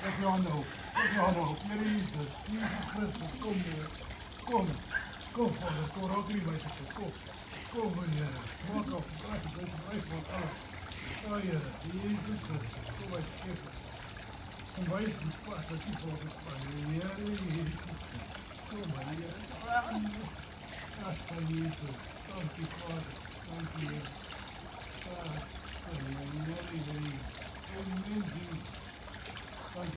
Leg je handen op. Leg je handen op. Jezus. Jezus Christus. Kom hier. Kom. Kom vader. Kom rook er niet bij zitten. Kom. Kom meneer. Maak af. Krijg je deze blijf van alles. Oh Heer. Jezus Christus. Kom bij het schip. Kom wijs niet kwaad dat je voor het van Heer. Jezus Christus. Kom maar Heer. Assa Jezus. Dank je vader. Dank je Heer. Assa Heer. Amen Jesus.